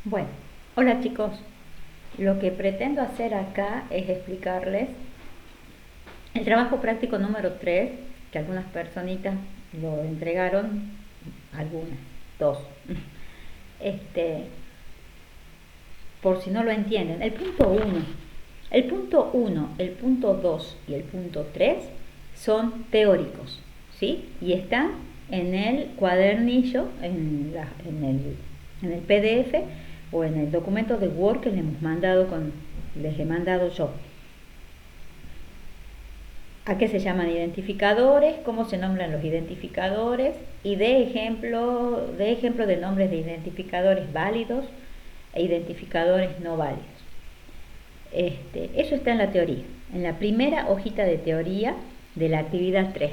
Bueno, hola chicos. Lo que pretendo hacer acá es explicarles el trabajo práctico número 3 que algunas personitas lo entregaron, algunas, dos. Este, por si no lo entienden, el punto 2 y el punto 3 son teóricos, ¿sí? Y están en el cuadernillo, en el PDF o en el documento de Word que les he mandado yo. ¿A qué se llaman identificadores? ¿Cómo se nombran los identificadores? Y de ejemplo de nombres de identificadores válidos e identificadores no válidos. Eso está en la teoría, en la primera hojita de teoría de la actividad 3,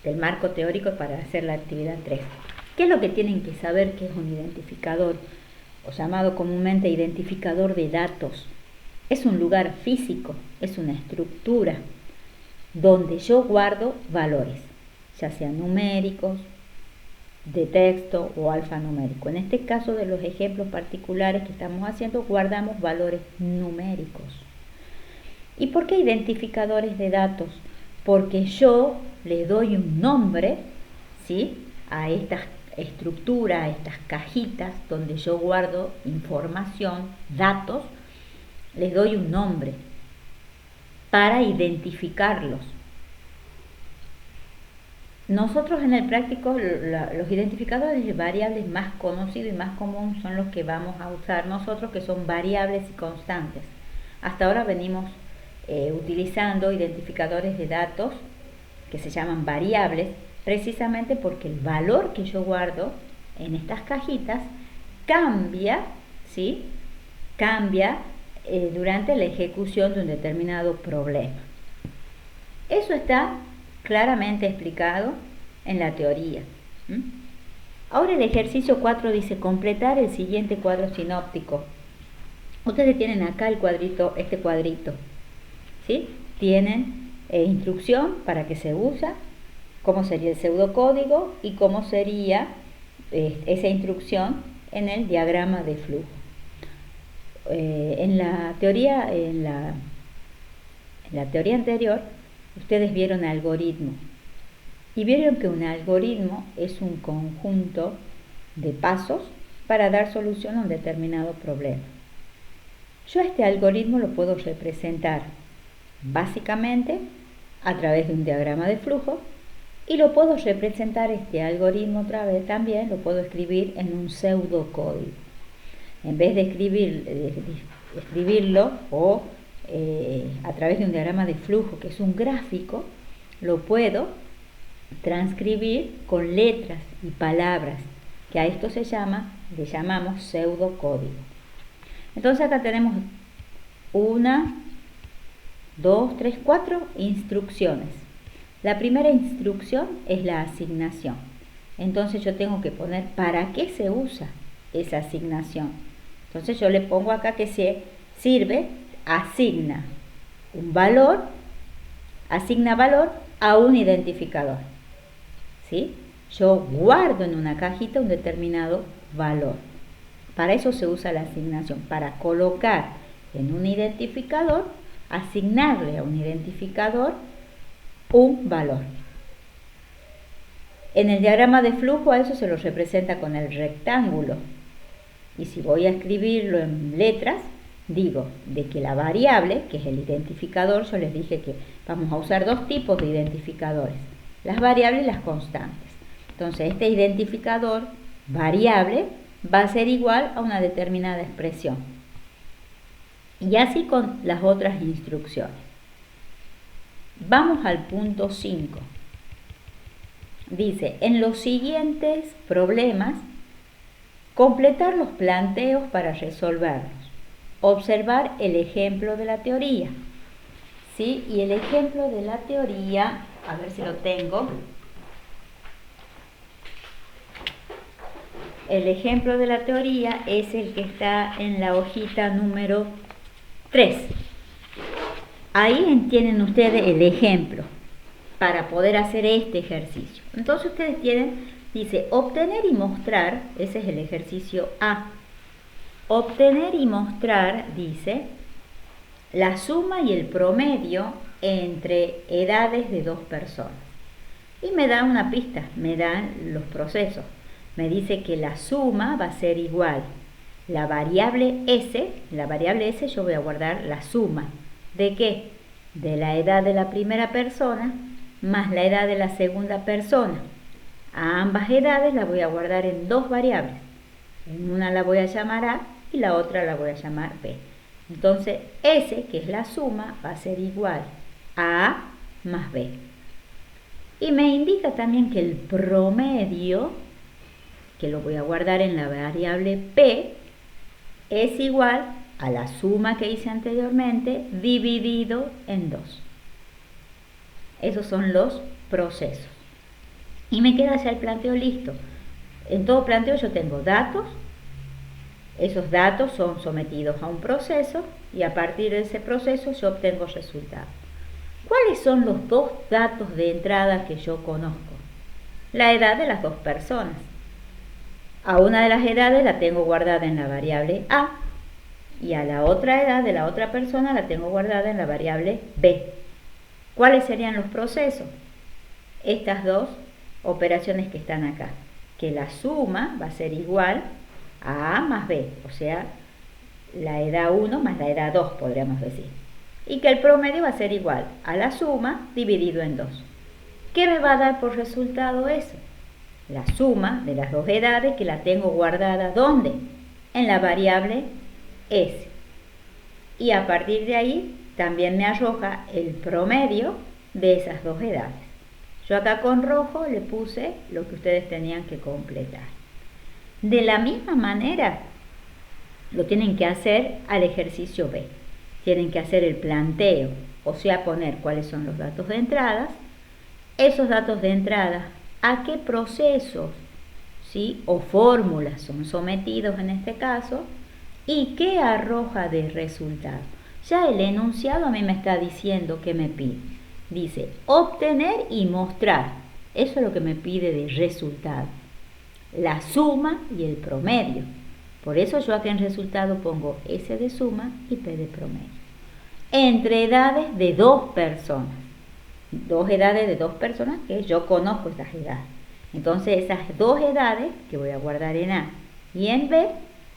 del marco teórico para hacer la actividad 3. ¿Qué es lo que tienen que saber que es un identificador, o llamado comúnmente identificador de datos? Es un lugar físico, es una estructura donde yo guardo valores, ya sean numéricos, de texto o alfanumérico. En este caso de los ejemplos particulares que estamos haciendo, guardamos valores numéricos. ¿Y por qué identificadores de datos? Porque yo le doy un nombre, ¿sí?, a estas estructuras, a estas cajitas donde yo guardo información, datos, les doy un nombre para identificarlos. Nosotros en el práctico los identificadores de variables más conocidos y más comunes son los que vamos a usar nosotros, que son variables y constantes. Hasta ahora venimos utilizando identificadores de datos que se llaman variables, precisamente porque el valor que yo guardo en estas cajitas cambia, ¿sí?, cambia durante la ejecución de un determinado problema. Eso está claramente explicado en la teoría. Ahora el ejercicio 4 dice completar el siguiente cuadro sinóptico. Ustedes tienen acá el cuadrito, este cuadrito, ¿sí? Tienen instrucción para qué se usa, cómo sería el pseudocódigo y cómo sería esa instrucción en el diagrama de flujo. En la teoría anterior, ustedes vieron algoritmo y vieron que un algoritmo es un conjunto de pasos para dar solución a un determinado problema. Yo este algoritmo lo puedo representar básicamente a través de un diagrama de flujo y lo puedo representar este algoritmo otra vez también, lo puedo escribir en un pseudocódigo. En vez de escribirlo o a través de un diagrama de flujo, que es un gráfico, lo puedo transcribir con letras y palabras, que a esto le llamamos pseudocódigo. Entonces acá tenemos 1, 2, 3, 4 instrucciones. La primera instrucción es la asignación. Entonces yo tengo que poner para qué se usa esa asignación. Entonces yo le pongo acá que se sirve, asigna valor a un identificador, ¿sí? Yo guardo en una cajita un determinado valor. Para eso se usa la asignación, para colocar en un identificador, asignarle a un identificador un valor. En el diagrama de flujo a eso se lo representa con el rectángulo. Y si voy a escribirlo en letras, digo de que la variable, que es el identificador, yo les dije que vamos a usar dos tipos de identificadores, las variables y las constantes. Entonces este identificador variable va a ser igual a una determinada expresión. Y así con las otras instrucciones. Vamos al punto 5. Dice, en los siguientes problemas, completar los planteos para resolverlos. Observar el ejemplo de la teoría. ¿Sí? Y el ejemplo de la teoría, a ver si lo tengo. El ejemplo de la teoría es el que está en la hojita número 3. Ahí tienen ustedes el ejemplo para poder hacer este ejercicio. Entonces ustedes tienen, dice, obtener y mostrar, ese es el ejercicio A. obtener y mostrar, dice, la suma y el promedio entre edades de dos personas. Y me da una pista, me dan los procesos. Me dice que la suma va a ser igual. La variable S yo voy a guardar la suma. ¿De qué? De la edad de la primera persona más la edad de la segunda persona. A ambas edades las voy a guardar en dos variables. En una la voy a llamar A y la otra la voy a llamar B. Entonces S, que es la suma, va a ser igual a A más B. Y me indica también que el promedio, que lo voy a guardar en la variable P, es igual a la suma que hice anteriormente dividido en 2. Esos son los procesos. Y me queda ya el planteo listo. En todo planteo yo tengo datos. Esos datos son sometidos a un proceso y a partir de ese proceso yo obtengo resultados. ¿Cuáles son los dos datos de entrada que yo conozco? La edad de las dos personas. A una de las edades la tengo guardada en la variable A y a la otra edad de la otra persona la tengo guardada en la variable B. ¿Cuáles serían los procesos? Estas dos operaciones que están acá, que la suma va a ser igual a A más B, o sea, la edad 1 más la edad 2, podríamos decir. Y que el promedio va a ser igual a la suma dividido en 2. ¿Qué me va a dar por resultado eso? La suma de las dos edades que la tengo guardada, ¿dónde? En la variable S. Y a partir de ahí también me arroja el promedio de esas dos edades. Yo acá con rojo le puse lo que ustedes tenían que completar. De la misma manera lo tienen que hacer al ejercicio B. Tienen que hacer el planteo, o sea, poner cuáles son los datos de entradas. Esos datos de entrada, a qué procesos, ¿sí?, o fórmulas son sometidos en este caso, y qué arroja de resultado. Ya el enunciado a mí me está diciendo que me pide. Dice obtener y mostrar. Eso es lo que me pide de resultado. La suma y el promedio. Por eso yo aquí en resultado pongo S de suma y P de promedio. Entre edades de dos personas. Dos edades de dos personas que yo conozco esas edades. Entonces esas dos edades que voy a guardar en A y en B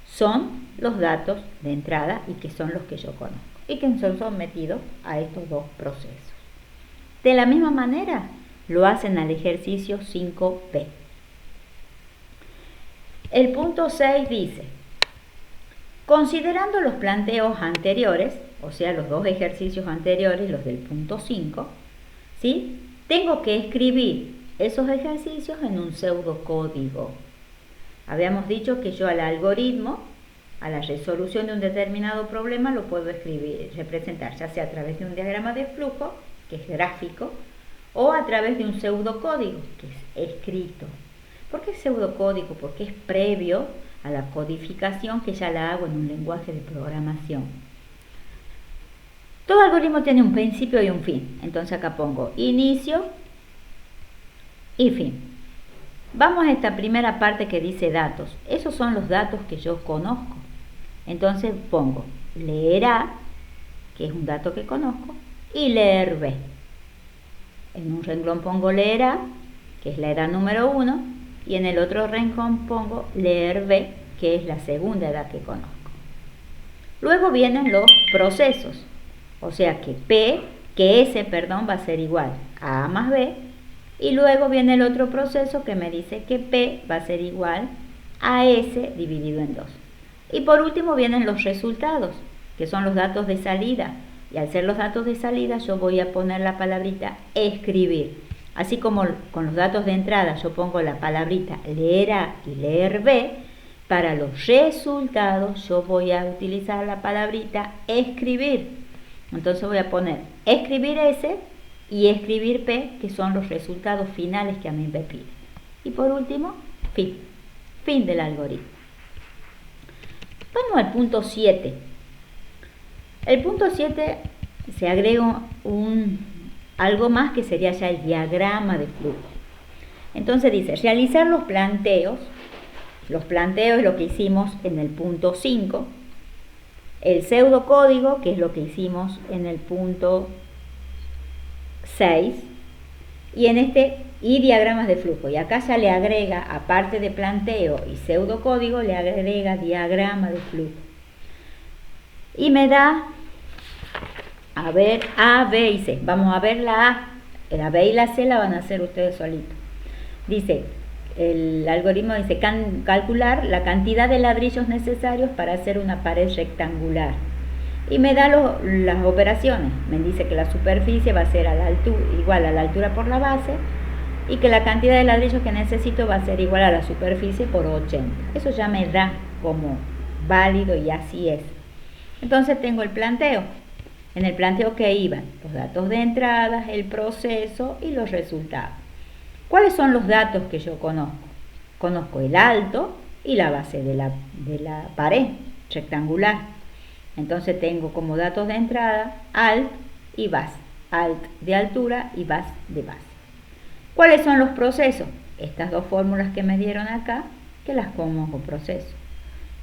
son los datos de entrada y que son los que yo conozco y que son sometidos a estos dos procesos. De la misma manera lo hacen al ejercicio 5B. El punto 6 dice, considerando los planteos anteriores, o sea, los dos ejercicios anteriores, los del punto 5, ¿sí?, tengo que escribir esos ejercicios en un pseudocódigo. Habíamos dicho que yo al algoritmo, a la resolución de un determinado problema, lo puedo escribir, representar, ya sea a través de un diagrama de flujo, que es gráfico, o a través de un pseudocódigo, que es escrito. ¿Por qué pseudocódigo? Porque es previo a la codificación que ya la hago en un lenguaje de programación. Todo algoritmo tiene un principio y un fin. Entonces acá pongo inicio y fin. Vamos a esta primera parte que dice datos. Esos son los datos que yo conozco. Entonces pongo leer A, que es un dato que conozco, y leer B. En un renglón pongo leer A, que es la edad número 1, y en el otro renglón pongo leer B, que es la segunda edad que conozco. Luego vienen los procesos, o sea que S va a ser igual a A más B, y luego viene el otro proceso que me dice que P va a ser igual a S dividido en 2. Y por último vienen los resultados, que son los datos de salida. Y al ser los datos de salida yo voy a poner la palabrita escribir. Así como con los datos de entrada yo pongo la palabrita leer A y leer B, para los resultados yo voy a utilizar la palabrita escribir. Entonces voy a poner escribir S y escribir P, que son los resultados finales que a mí me pide. Y por último, fin del algoritmo. Vamos al punto 7. El punto 7 se agrega algo más que sería ya el diagrama de flujo. Entonces dice, realizar los planteos Los planteos es lo que hicimos en el punto 5. El pseudocódigo, que es lo que hicimos en el punto 6. Y diagramas de flujo. Y acá ya le agrega, aparte de planteo y pseudocódigo, le agrega diagrama de flujo. Y me da, a ver, A, B y C. Vamos a ver la A. La B y la C la van a hacer ustedes solitos. Dice, el algoritmo dice calcular la cantidad de ladrillos necesarios para hacer una pared rectangular. Y me da las operaciones. Me dice que la superficie va a ser igual a la altura por la base y que la cantidad de ladrillos que necesito va a ser igual a la superficie por 80. Eso ya me da como válido y así es. Entonces tengo el planteo. En el planteo que iban los datos de entrada, el proceso y los resultados. ¿Cuáles son los datos que yo conozco? Conozco el alto y la base de la pared rectangular. Entonces tengo como datos de entrada alt y base. Alt de altura y base de base. ¿Cuáles son los procesos? Estas dos fórmulas que me dieron acá, que las conozco proceso.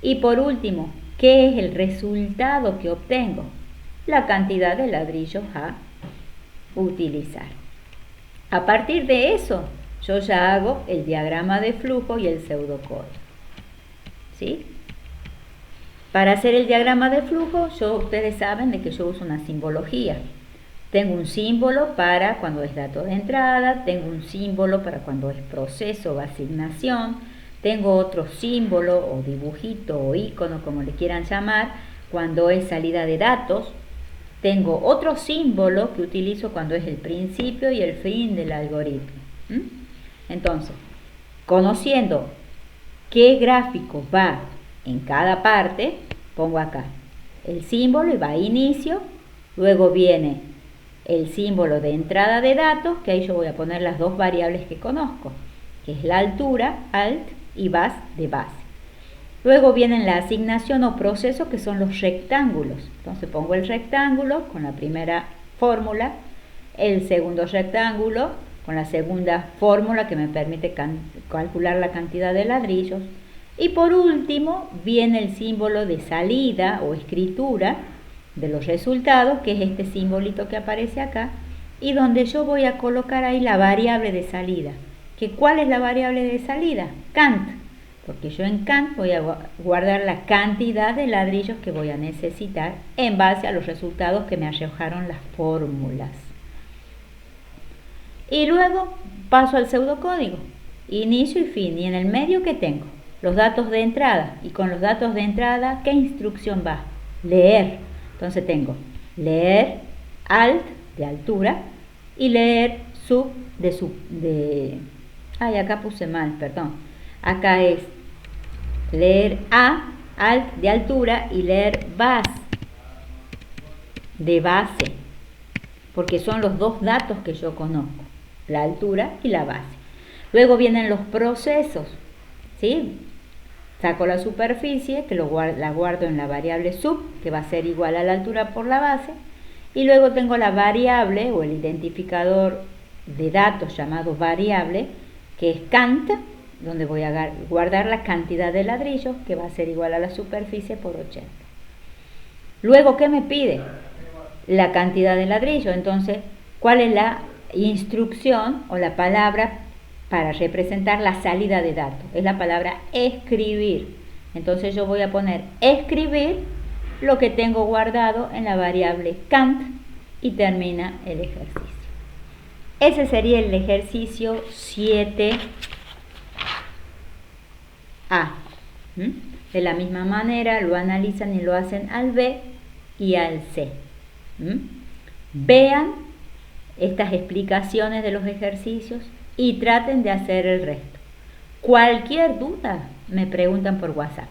Y por último, ¿qué es el resultado que obtengo? La cantidad de ladrillos a utilizar. A partir de eso, yo ya hago el diagrama de flujo y el pseudocódigo. ¿Sí? Para hacer el diagrama de flujo, ustedes saben de que yo uso una simbología. Tengo un símbolo para cuando es dato de entrada, tengo un símbolo para cuando es proceso o asignación, tengo otro símbolo o dibujito o icono, como le quieran llamar, cuando es salida de datos. Tengo otro símbolo que utilizo cuando es el principio y el fin del algoritmo. Entonces, conociendo qué gráfico va en cada parte, pongo acá el símbolo y va a inicio, luego viene el símbolo de entrada de datos, que ahí yo voy a poner las dos variables que conozco, que es la altura, alt, y base de base. Luego vienen la asignación o proceso, que son los rectángulos. Entonces pongo el rectángulo con la primera fórmula, el segundo rectángulo con la segunda fórmula que me permite calcular la cantidad de ladrillos. Y por último viene el símbolo de salida o escritura de los resultados, que es este simbolito que aparece acá, y donde yo voy a colocar ahí la variable de salida. ¿Cuál es la variable de salida? Cant. Porque yo en Cant voy a guardar la cantidad de ladrillos que voy a necesitar en base a los resultados que me arrojaron las fórmulas. Y luego paso al pseudocódigo, inicio y fin. Y en el medio, ¿qué tengo? Los datos de entrada. Y con los datos de entrada, ¿qué instrucción va? Leer. Entonces tengo leer alt de altura y leer sub de ay, acá puse mal, perdón. Acá es leer A, alt de altura, y leer base de base, porque son los dos datos que yo conozco, la altura y la base. Luego vienen los procesos, ¿sí? Saco la superficie, que la guardo en la variable sub, que va a ser igual a la altura por la base, y luego tengo la variable o el identificador de datos llamado variable, que es cant, donde voy a guardar la cantidad de ladrillos, que va a ser igual a la superficie por 80. Luego, ¿qué me pide? La cantidad de ladrillos. Entonces, ¿cuál es la instrucción o la palabra para representar la salida de datos? Es la palabra escribir. Entonces yo voy a poner escribir lo que tengo guardado en la variable cant y termina el ejercicio. Ese sería el ejercicio 7A. De la misma manera lo analizan y lo hacen al B y al C. Vean estas explicaciones de los ejercicios y traten de hacer el resto. Cualquier duda me preguntan por WhatsApp.